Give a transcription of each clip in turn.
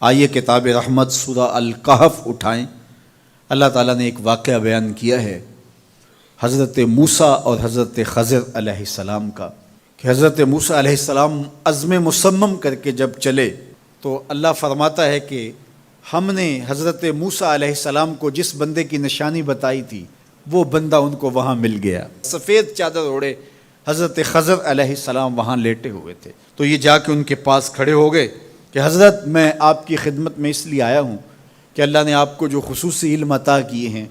آئیے کتاب رحمت سورہ الکہف اٹھائیں۔ اللہ تعالیٰ نے ایک واقعہ بیان کیا ہے حضرت موسیٰ اور حضرت خضر علیہ السلام کا، کہ حضرت موسیٰ علیہ السلام عزم مصمم کر کے جب چلے تو اللہ فرماتا ہے کہ ہم نے حضرت موسیٰ علیہ السلام کو جس بندے کی نشانی بتائی تھی وہ بندہ ان کو وہاں مل گیا۔ سفید چادر اوڑھے حضرت خضر علیہ السلام وہاں لیٹے ہوئے تھے، تو یہ جا کے ان کے پاس کھڑے ہو گئے کہ حضرت میں آپ کی خدمت میں اس لیے آیا ہوں کہ اللہ نے آپ کو جو خصوصی علم عطا کیے ہیں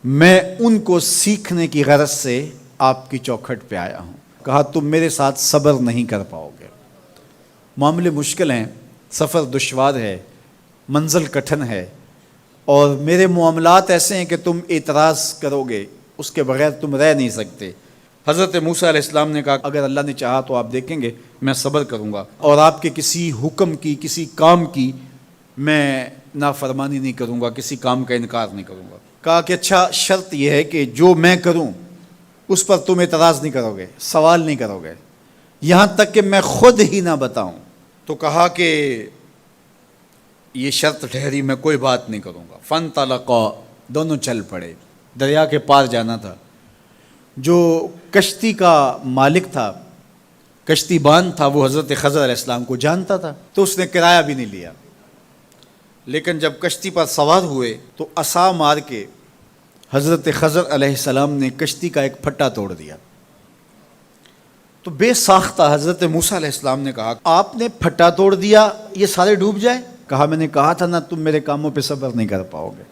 میں ان کو سیکھنے کی غرض سے آپ کی چوکھٹ پہ آیا ہوں۔ کہا تم میرے ساتھ صبر نہیں کر پاؤ گے، معاملے مشکل ہیں، سفر دشوار ہے، منزل کٹھن ہے، اور میرے معاملات ایسے ہیں کہ تم اعتراض کرو گے اس کے بغیر تم رہ نہیں سکتے۔ حضرت موسیٰ علیہ السلام نے کہا اگر اللہ نے چاہا تو آپ دیکھیں گے میں صبر کروں گا اور آپ کے کسی حکم کی کسی کام کی میں نافرمانی نہیں کروں گا، کسی کام کا انکار نہیں کروں گا۔ کہا کہ اچھا شرط یہ ہے کہ جو میں کروں اس پر تم اعتراض نہیں کرو گے، سوال نہیں کرو گے، یہاں تک کہ میں خود ہی نہ بتاؤں۔ تو کہا کہ یہ شرط ٹھہری، میں کوئی بات نہیں کروں گا۔ فانطلقا، دونوں چل پڑے، دریا کے پار جانا تھا۔ جو کشتی کا مالک تھا، کشتی بان تھا، وہ حضرت خضر علیہ السلام کو جانتا تھا تو اس نے کرایہ بھی نہیں لیا، لیکن جب کشتی پر سوار ہوئے تو عصا مار کے حضرت خضر علیہ السلام نے کشتی کا ایک پھٹا توڑ دیا۔ تو بے ساختہ حضرت موسیٰ علیہ السلام نے کہا آپ نے پھٹا توڑ دیا، یہ سارے ڈوب جائے؟ کہا میں نے کہا تھا نا تم میرے کاموں پہ صبر نہیں کر پاؤ گے۔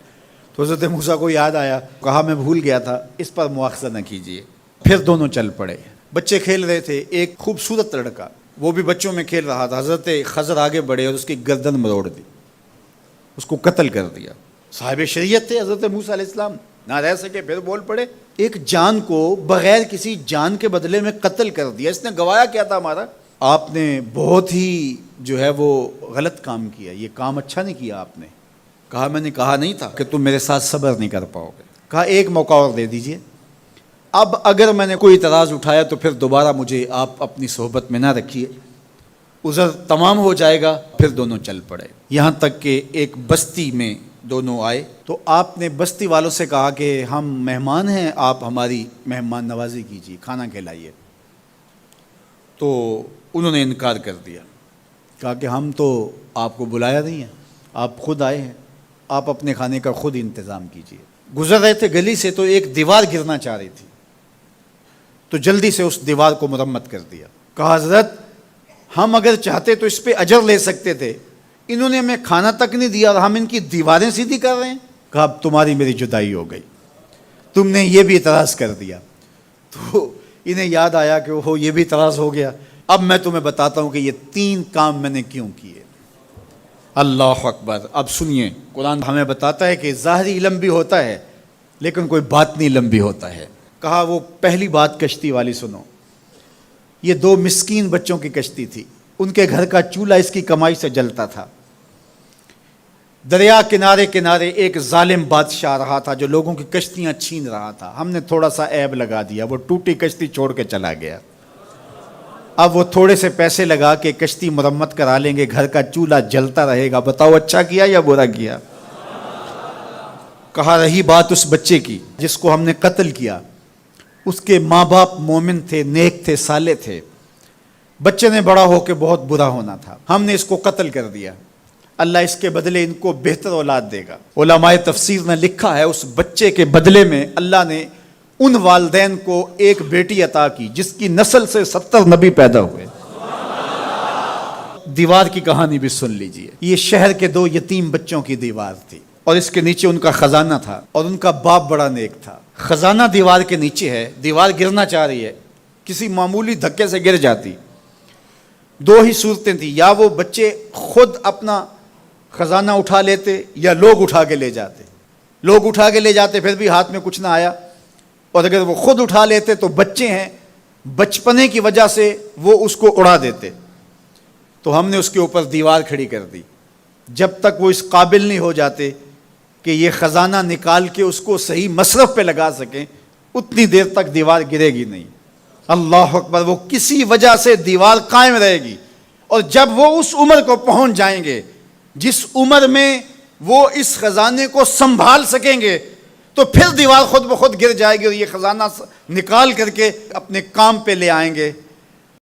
تو حضرت موسیٰ کو یاد آیا، کہا میں بھول گیا تھا، اس پر مواخذہ نہ کیجیے۔ پھر دونوں چل پڑے، بچے کھیل رہے تھے، ایک خوبصورت لڑکا وہ بھی بچوں میں کھیل رہا تھا۔ حضرت خضر آگے بڑھے اور اس کی گردن مروڑ دی، اس کو قتل کر دیا۔ صاحب شریعت تھے حضرت موسیٰ علیہ السلام، نہ رہ سکے، پھر بول پڑے ایک جان کو بغیر کسی جان کے بدلے میں قتل کر دیا، اس نے گوایا کیا تھا ہمارا؟ آپ نے بہت ہی جو ہے وہ غلط کام کیا، یہ کام اچھا نہیں کیا آپ نے۔ کہا میں نے کہا نہیں تھا کہ تم میرے ساتھ صبر نہیں کر پاؤ گے۔ کہا ایک موقع اور دے دیجئے، اب اگر میں نے کوئی اعتراض اٹھایا تو پھر دوبارہ مجھے آپ اپنی صحبت میں نہ رکھیے، عذر تمام ہو جائے گا۔ پھر دونوں چل پڑے، یہاں تک کہ ایک بستی میں دونوں آئے تو آپ نے بستی والوں سے کہا کہ ہم مہمان ہیں، آپ ہماری مہمان نوازی کیجیے، کھانا کھلائیے۔ تو انہوں نے انکار کر دیا، کہا کہ ہم تو آپ کو بلایا نہیں ہے، آپ خود آئے ہیں، آپ اپنے کھانے کا خود انتظام کیجیے۔ گزر رہے تھے گلی سے تو ایک دیوار گرنا چاہ رہی تھی، تو جلدی سے اس دیوار کو مرمت کر دیا۔ کہا حضرت ہم اگر چاہتے تو اس پہ اجر لے سکتے تھے، انہوں نے ہمیں کھانا تک نہیں دیا اور ہم ان کی دیواریں سیدھی کر رہے ہیں۔ کہا اب تمہاری میری جدائی ہو گئی، تم نے یہ بھی اعتراض کر دیا۔ تو انہیں یاد آیا کہ وہ یہ بھی اعتراض ہو گیا، اب میں تمہیں بتاتا ہوں کہ یہ 3 کام میں نے کیوں کیے۔ اللہ اکبر۔ اب سنیے، قرآن ہمیں بتاتا ہے کہ ظاہری علم بھی ہوتا ہے لیکن کوئی باطنی علم بھی ہوتا ہے۔ کہا وہ پہلی بات کشتی والی سنو، یہ 2 مسکین بچوں کی کشتی تھی، ان کے گھر کا چولہا اس کی کمائی سے جلتا تھا۔ دریا کنارے کنارے ایک ظالم بادشاہ رہا تھا جو لوگوں کی کشتیاں چھین رہا تھا، ہم نے تھوڑا سا عیب لگا دیا، وہ ٹوٹی کشتی چھوڑ کے چلا گیا۔ اب وہ تھوڑے سے پیسے لگا کے کشتی مرمت کرا لیں گے، گھر کا چولہا جلتا رہے گا، بتاؤ اچھا کیا یا برا کیا؟ کہا رہی بات اس بچے کی جس کو ہم نے قتل کیا، اس کے ماں باپ مومن تھے، نیک تھے، صالح تھے، بچے نے بڑا ہو کے بہت برا ہونا تھا، ہم نے اس کو قتل کر دیا، اللہ اس کے بدلے ان کو بہتر اولاد دے گا۔ علماء تفسیر نے لکھا ہے اس بچے کے بدلے میں اللہ نے ان والدین کو ایک بیٹی عطا کی جس کی نسل سے 70 نبی پیدا ہوئے۔ دیوار کی کہانی بھی سن لیجئے، یہ شہر کے 2 یتیم بچوں کی دیوار تھی اور اس کے نیچے ان کا خزانہ تھا اور ان کا باپ بڑا نیک تھا۔ خزانہ دیوار کے نیچے ہے، دیوار گرنا چاہ رہی ہے، کسی معمولی دھکے سے گر جاتی۔ 2 ہی صورتیں تھیں، یا وہ بچے خود اپنا خزانہ اٹھا لیتے یا لوگ اٹھا کے لے جاتے۔ لوگ اٹھا کے لے جاتے پھر بھی ہاتھ میں کچھ نہ آیا، اور اگر وہ خود اٹھا لیتے تو بچے ہیں، بچپنے کی وجہ سے وہ اس کو اڑا دیتے۔ تو ہم نے اس کے اوپر دیوار کھڑی کر دی، جب تک وہ اس قابل نہیں ہو جاتے کہ یہ خزانہ نکال کے اس کو صحیح مصرف پہ لگا سکیں، اتنی دیر تک دیوار گرے گی نہیں۔ اللہ اکبر۔ وہ کسی وجہ سے دیوار قائم رہے گی، اور جب وہ اس عمر کو پہنچ جائیں گے جس عمر میں وہ اس خزانے کو سنبھال سکیں گے تو پھر دیوار خود بخود گر جائے گی اور یہ خزانہ نکال کر کے اپنے کام پہ لے آئیں گے.